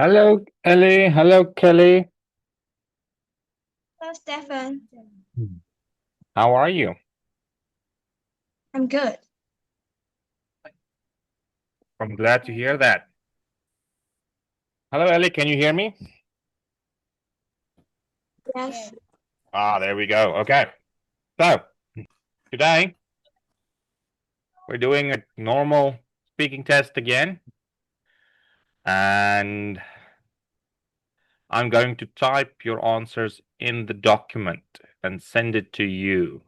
Hello, Elly. Hello, Kelly. Hello, Stefan. How are you? I'm good. I'm glad to hear that. Hello, Elly. Can you hear me? Yes. There we go. Okay. So today we're doing a normal speaking test again, and I'm going to type your answers in the document and send it to you.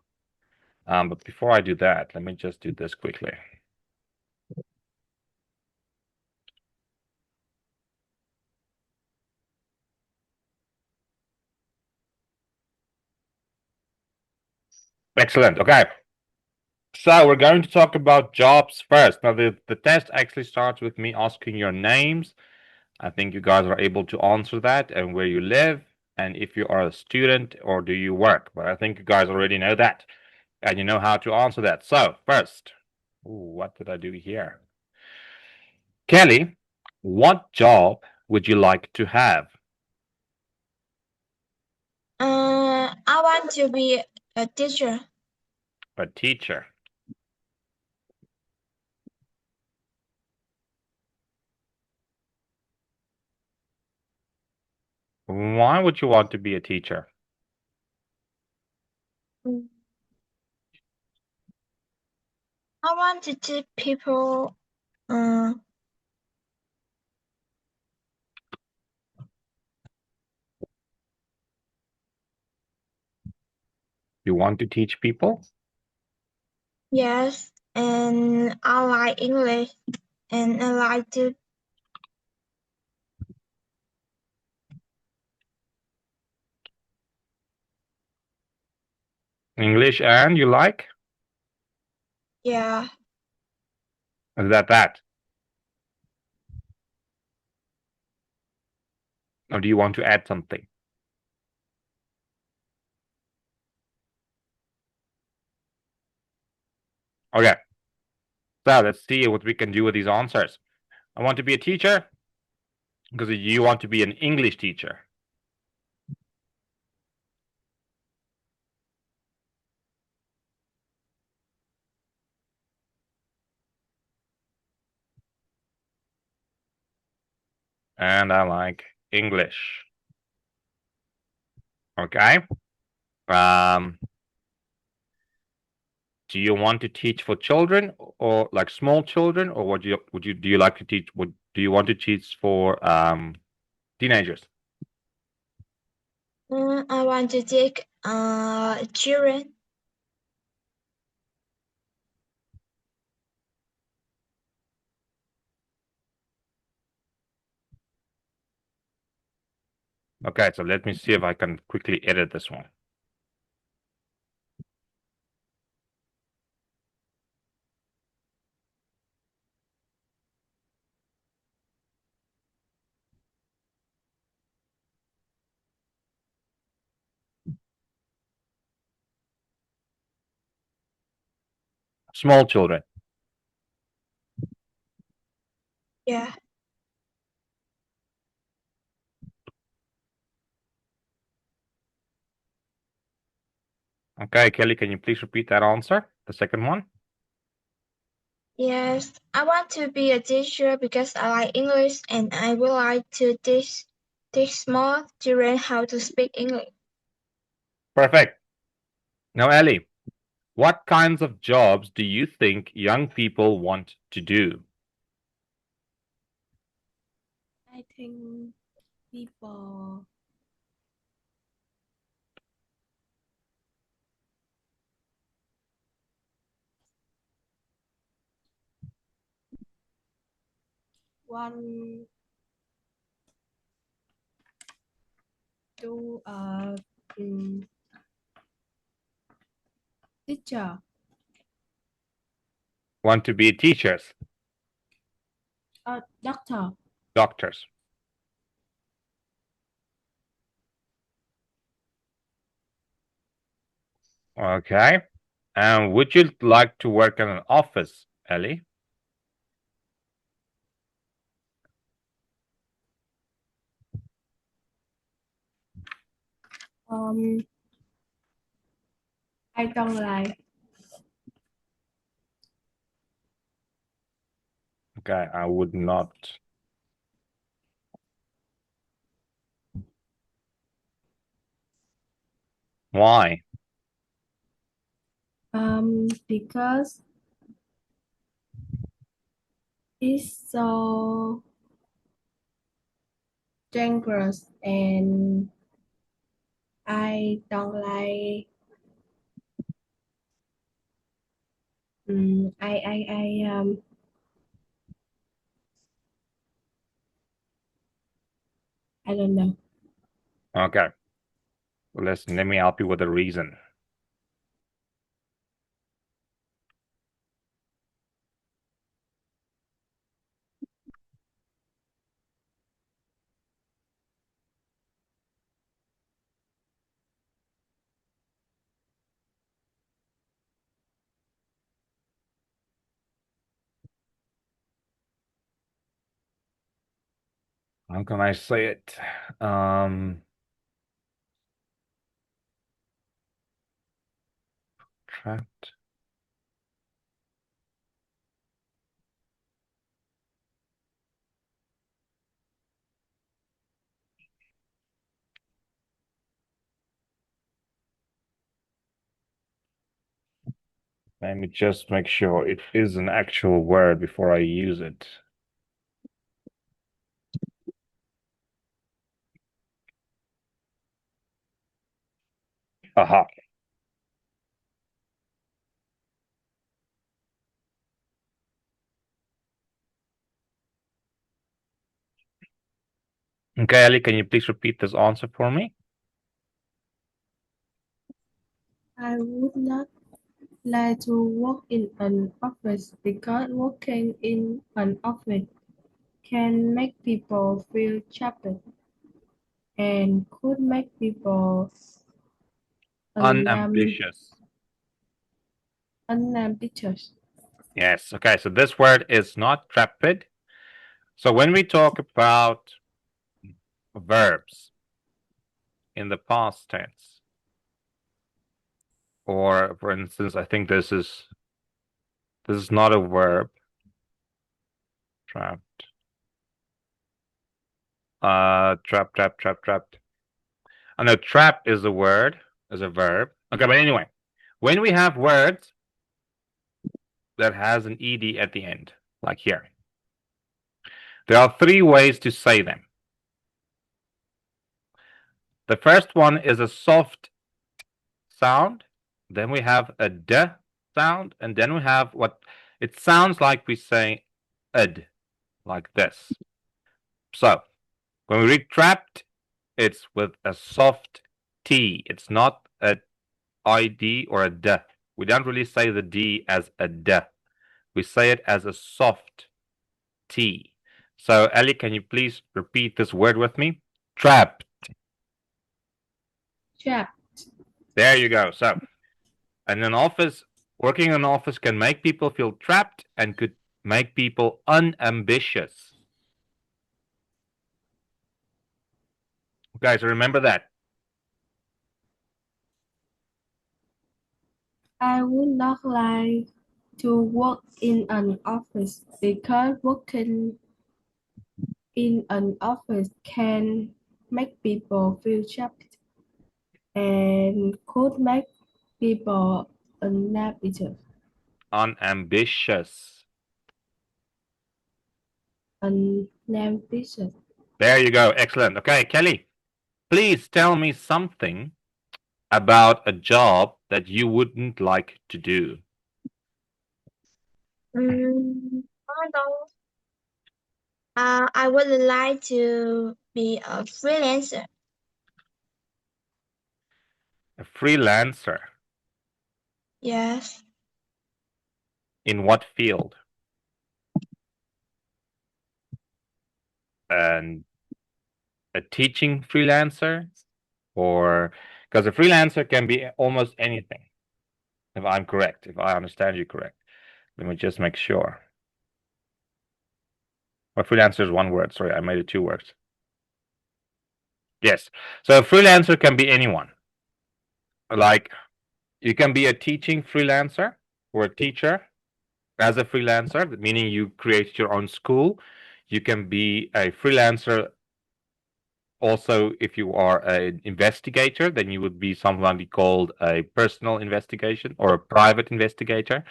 But before I do that, let me just do this quickly. Excellent. Okay. So we're going to talk about jobs first. Now, the test actually starts with me asking your names. I think you guys are able to answer that and where you live and if you are a student or do you work. But I think you guys already know that and you know how to answer that. So first, what did I do here? Kelly, what job would you like to have? I want to be a teacher. A teacher. Why would you want to be a teacher? Mm. I want to teach people. You want to teach people? Yes, and I like English, and I like to. English and you like? Yeah. Is that? Or do you want to add something? Okay. So let's see what we can do with these answers. I want to be a teacher because you want to be an English teacher. And I like English. Okay. Um, do you want to teach for children or like small children, or would you do you like to teach? Do you want to teach for teenagers? I want to teach children. Okay, so let me see if I can quickly edit this one. Small children. Yeah. Okay, Kelly, can you please repeat that answer? The second one? Yes, I want to be a teacher because I like English, and I would like to teach small children how to speak English. Perfect. Now, Ellie, what kinds of jobs do you think young people want to do? I think people want to teacher, Want to be teachers, doctor. doctors. Okay. And would you like to work in an office, Ellie? I don't like. Okay, I would not. Why? Because it's so dangerous and I don't like. I don't know. Okay. Listen, let me help you with a reason. How can I say it? Trapped. Let me just make sure it is an actual word before I use it. Aha. Okay, Elly, can you please repeat this answer for me? I would not like to work in an office because working in an office can make people feel trapped and could make people Unambitious. unambitious. Yes. Okay, so this word is not trapped. So when we talk about verbs in the past tense, or for instance, I think this is not a verb. Trapped. Trapped. I know trap is a word, is a verb. Okay, but anyway, when we have words that has an ed at the end, like here, there are three ways to say them. The first one is a soft sound, then we have a d sound, and then we have what it sounds like we say ed, like this. So when we read trapped, it's with a soft T. It's not a ID or a D. We don't really say the D as a D. We say it as a soft T. So, Elly, can you please repeat this word with me? Trapped. Trapped. There you go. So, in an office, working in an office can make people feel trapped and could make people unambitious. Okay, so remember that. I would not like to work in an office because working in an office can make people feel trapped and could make people unambitious. Unambitious. Unambitious. There you go. Excellent. Okay, Kelly, please tell me something about a job that you wouldn't like to do. I don't. I would like to be a freelancer. A freelancer. Yes. In what field? And a teaching freelancer? Or because a freelancer can be almost anything, if I'm correct, if I understand you correct. Let me just make sure. Well, freelancer is one word. Sorry, I made it two words. Yes. So a freelancer can be anyone. Like you can be a teaching freelancer or a teacher as a freelancer, meaning you create your own school. You can be a freelancer also if you are an investigator, then you would be somebody called a personal investigation or a private investigator.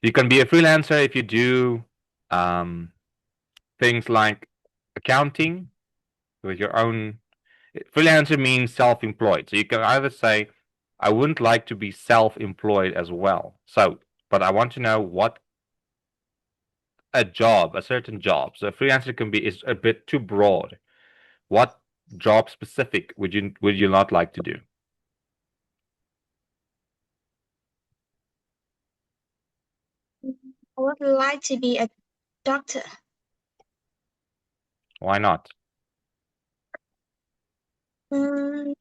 You can be a freelancer if you do um, things like accounting with your own. Freelancer means self-employed. So you can either say, I wouldn't like to be self-employed as well. So, but I want to know what a job, a certain job. So freelancer can be is a bit too broad. What job specific would you not like to do? I would like to be a doctor. Why not? Mm,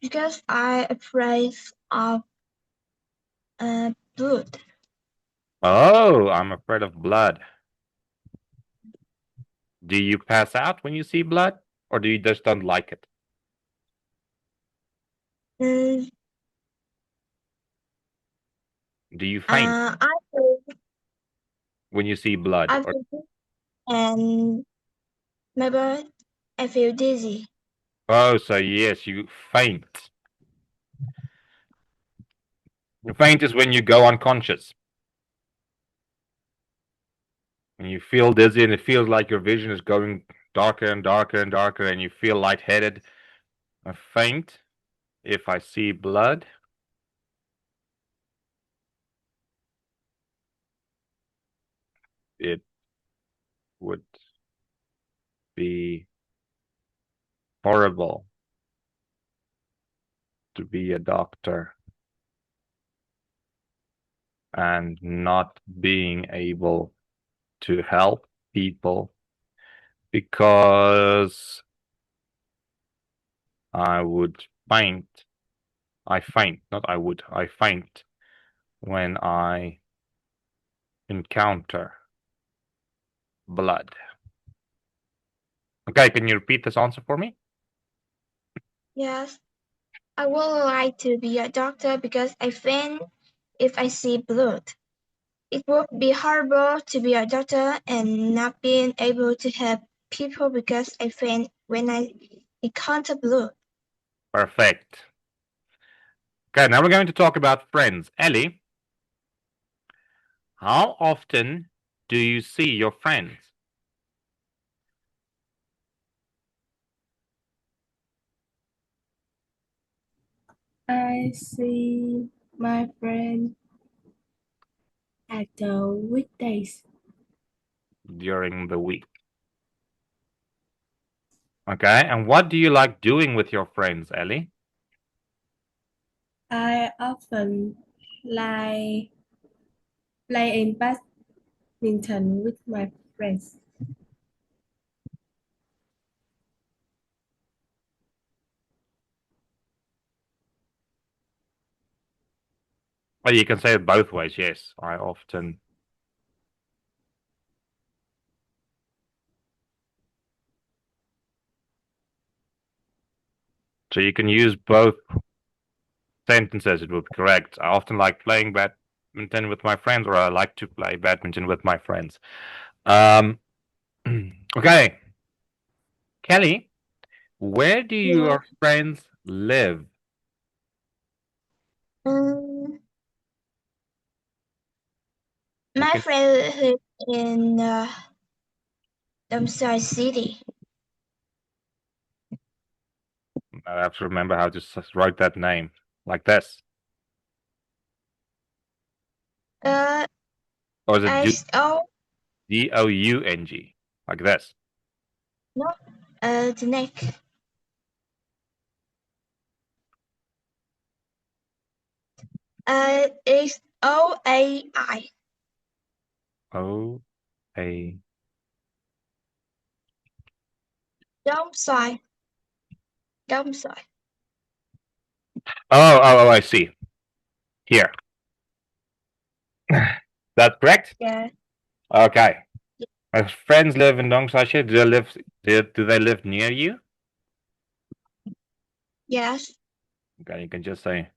because I afraid of blood. Oh, I'm afraid of blood. Do you pass out when you see blood, or do you just don't like it? Mm, Do you faint I feel, when you see blood? I feel and maybe I feel dizzy. Oh, so yes, you faint. You faint is when you go unconscious. And you feel dizzy and it feels like your vision is going darker and darker and darker and you feel lightheaded. I faint if I see blood. It would be horrible to be a doctor and not being able to help people because I would faint. I faint, not I would. I faint when I encounter blood. Okay, can you repeat this answer for me? Yes, I would like to be a doctor because I faint if I see blood. It would be horrible to be a doctor and not being able to help people because I faint when I encounter blood. Perfect. Okay, now we're going to talk about friends. Elly, how often do you see your friends? I see my friend at the weekdays. During the week. Okay, and what do you like doing with your friends, Elly? I often play in badminton with my friends. Well, you can say it both ways. Yes, I often. So you can use both sentences. It would be correct. I often like playing badminton with my friends, or I like to play badminton with my friends. Um, okay, Kelly, where do Yeah. your friends live? Um, You my can. friend lives in Domsai City. I have to remember how to write that name like this. Uh, Or is it S-O, Doung? Like this. no, the neck. It's O-A-I. O-A. Domsai. Domsai. Oh, I see. Here. That's correct? Yeah. Okay. My friends live in Dongsashe. Do they live near you? Yes. Okay, you can just say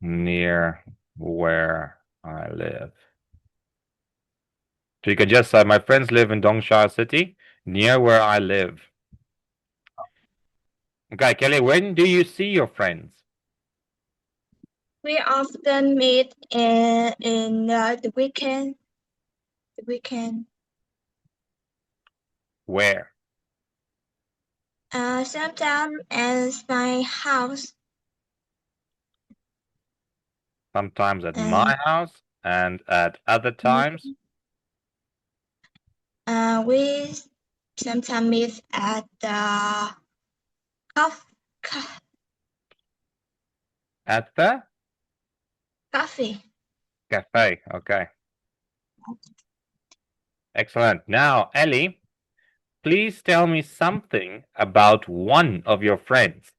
near where I live. So you can just say my friends live in Dongsha City, near where I live. Okay, Kelly, when do you see your friends? We often meet in the weekend. The weekend. Where? Sometimes at my house. Sometimes at And my house and at other times we sometimes meet at the cof- at the coffee. cafe. Okay, excellent. Now, Ellie, please tell me something about one of your friends.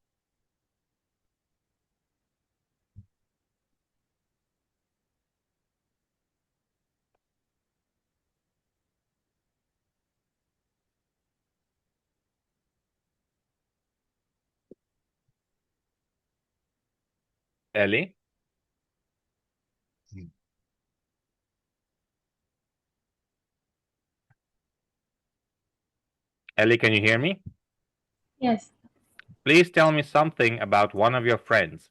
Ellie? Ellie, can you hear me? Yes. Please tell me something about one of your friends.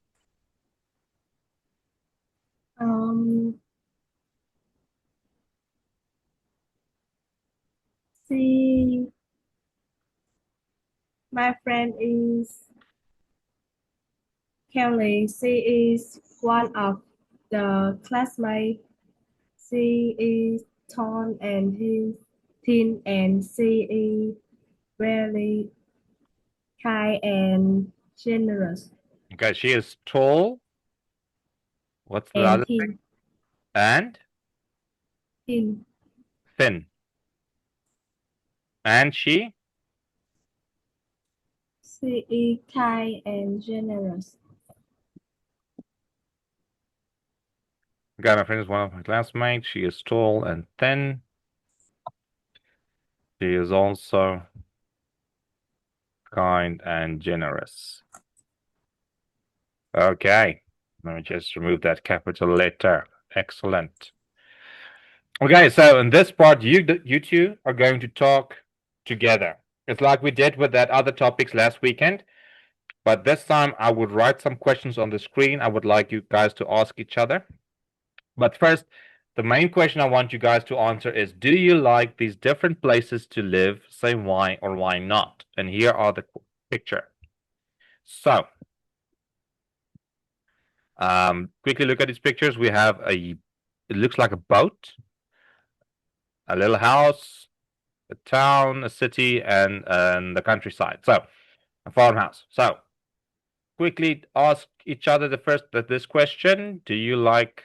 Um, she, my friend is Kelly. She is one of the classmates. She is tall and he's thin, and she is very kind and generous Okay, she is tall. What's the and other thing? thin. And Thin. thin. And she? She is kind and generous. Okay, my friend is one of my classmates. She is tall and thin. She is also kind and generous. Okay, let me just remove that capital letter. Excellent. Okay, so in this part, you two are going to talk together. It's like we did with that other topics last weekend, but this time I would write some questions on the screen. I would like you guys to ask each other. But first, the main question I want you guys to answer is, do you like these different places to live? Say why or why not. And here are the picture. So, quickly look at these pictures. We have it looks like a boat, a little house, a town, a city, and the countryside. So, a farmhouse. So, quickly ask each other this question. Do you like?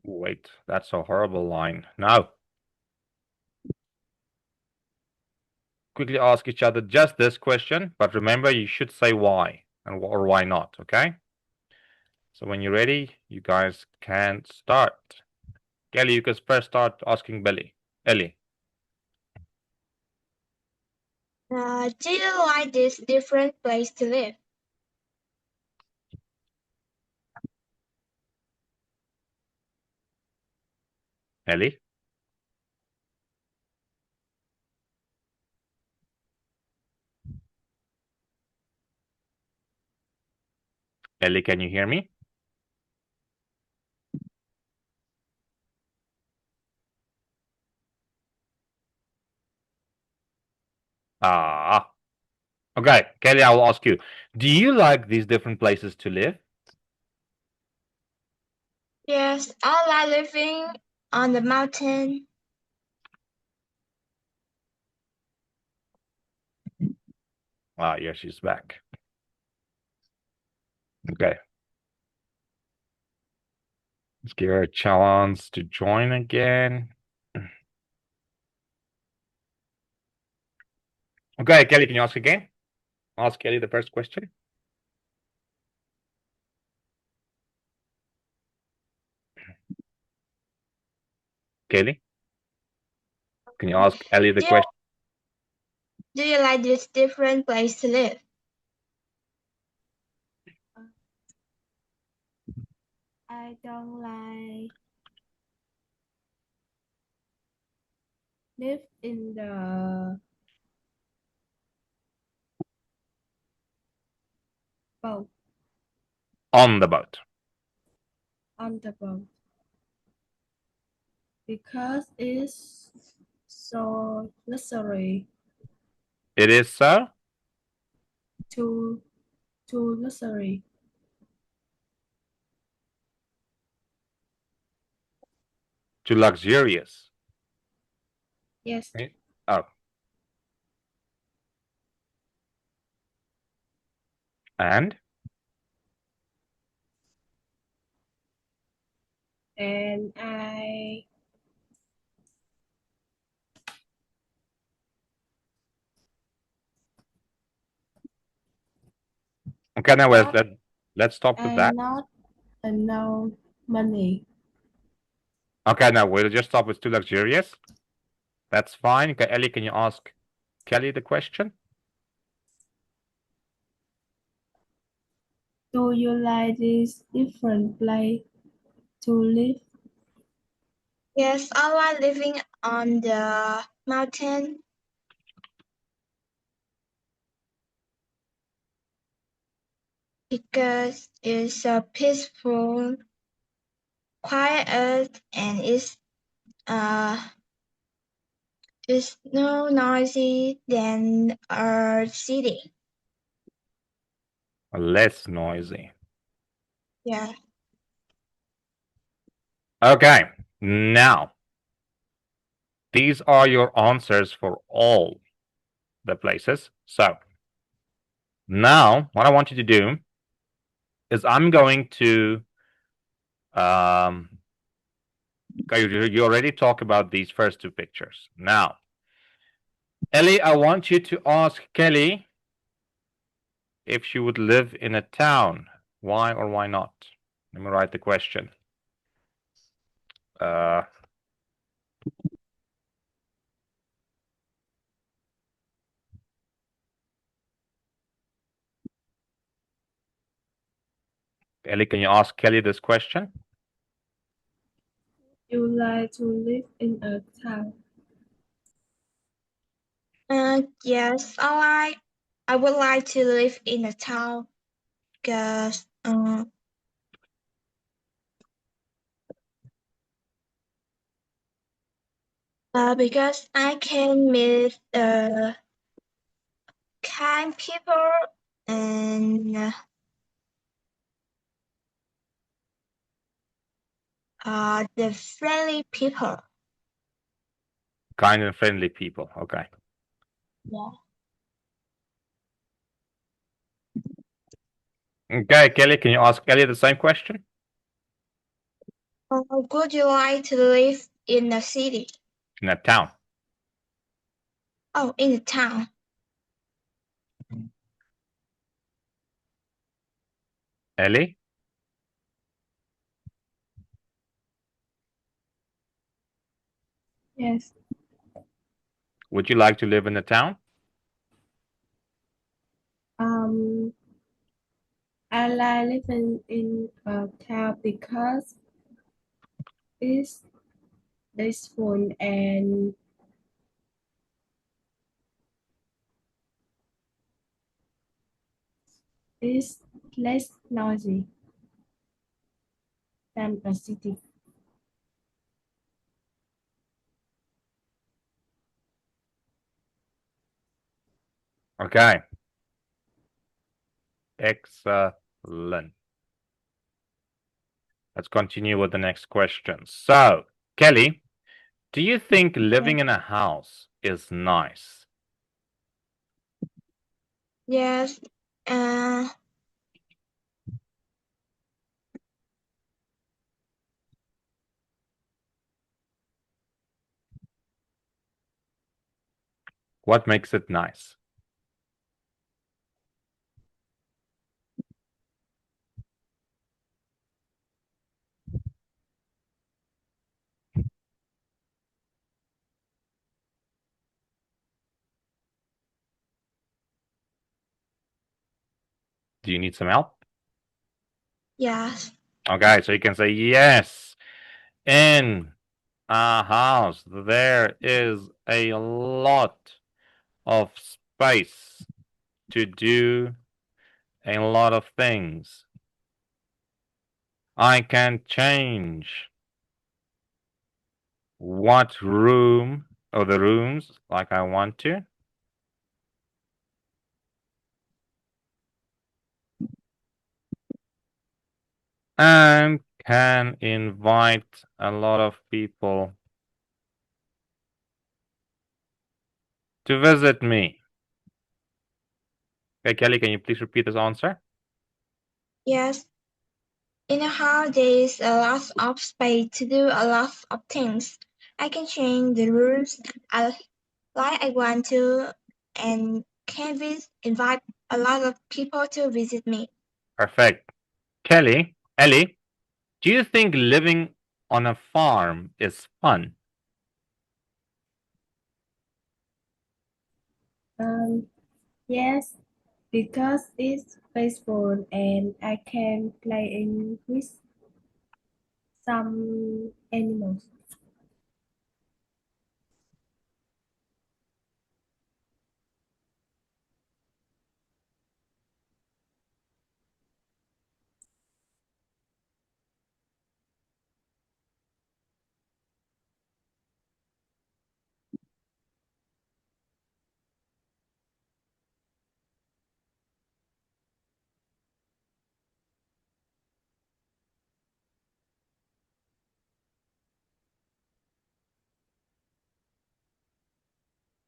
Wait, that's a horrible line. No. Quickly ask each other just this question, but remember you should say why and or why not. Okay. So when you're ready, you guys can start. Kelly, you can first start asking Ellie. Do you like this different place to live? Ellie. Ellie, can you hear me? Ah. Okay, Kelly, I will ask you. Do you like these different places to live? Yes, I like living on the mountain. Ah, yeah, she's back. Okay. Let's give her a chance to join again. Okay, Kelly, can you ask again? Ask Kelly the first question. Kelly, can you ask Ellie the Do you, question? do you like this different place to live? I don't like live in the boat On the boat. on the boat because it's so luxury It is so too too luxury. too luxurious. Yes, Oh, and and I okay, now not let's stop with that. not enough money. Okay, now we'll just stop with too luxurious. That's fine. Okay, Ellie, can you ask Kelly the question? Do you like this different place to live? Yes, I like living on the mountain because it's a peaceful, quiet, and uh it's no noisy than a city. Less noisy. Yeah. Okay, now these are your answers for all the places. So now what I want you to do is I'm going to okay, you already talked about these first two pictures. Now, Ellie, I want you to ask Kelly if she would live in a town. Why or why not? Let me write the question. Uh, Ellie, can you ask Kelly this question? You like to live in a town? Yes, I would like to live in a town because because I can meet kind people and the friendly people. Kind and friendly people. Okay. Yeah. Okay, Kelly, can you ask Ellie the same question? Would you like to live in a city? In a town. Oh, in a town. Ellie, Yes. would you like to live in a town? Um, I like living in a town because it's peaceful and it's less noisy than a city. Okay. Excellent. Let's continue with the next question. So, Kelly, do you think living in a house is nice? Yes. Uh, What makes it nice? Do you need some help? yes. Okay, so you can say yes. In a house, there is a lot of space to do a lot of things. I can change what room or the rooms like I want to. And can invite a lot of people to visit me. Okay, Kelly, can you please repeat this answer? Yes. In a house, there is a lot of space to do a lot of things. I can change the rules like I want to and can invite a lot of people to visit me. Perfect. Kelly, Ellie, do you think living on a farm is fun? Um, yes, because it's peaceful and I can play in with some animals.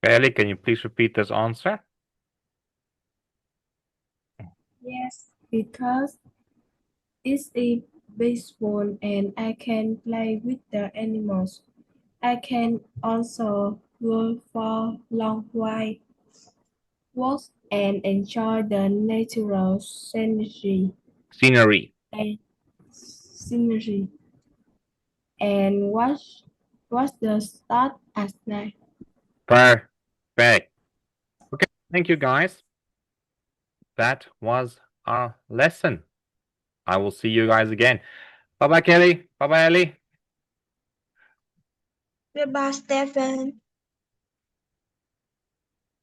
Ellie, can you please repeat this answer? Yes, because it's a peaceful and I can play with the animals. I can also go for long walks and enjoy the natural Scenery. and scenery and watch the stars at night. Perfect. Okay, thank you guys. That was our lesson. I will see you guys again. Bye bye, Kelly. Bye bye, Ellie. Goodbye, Stefan.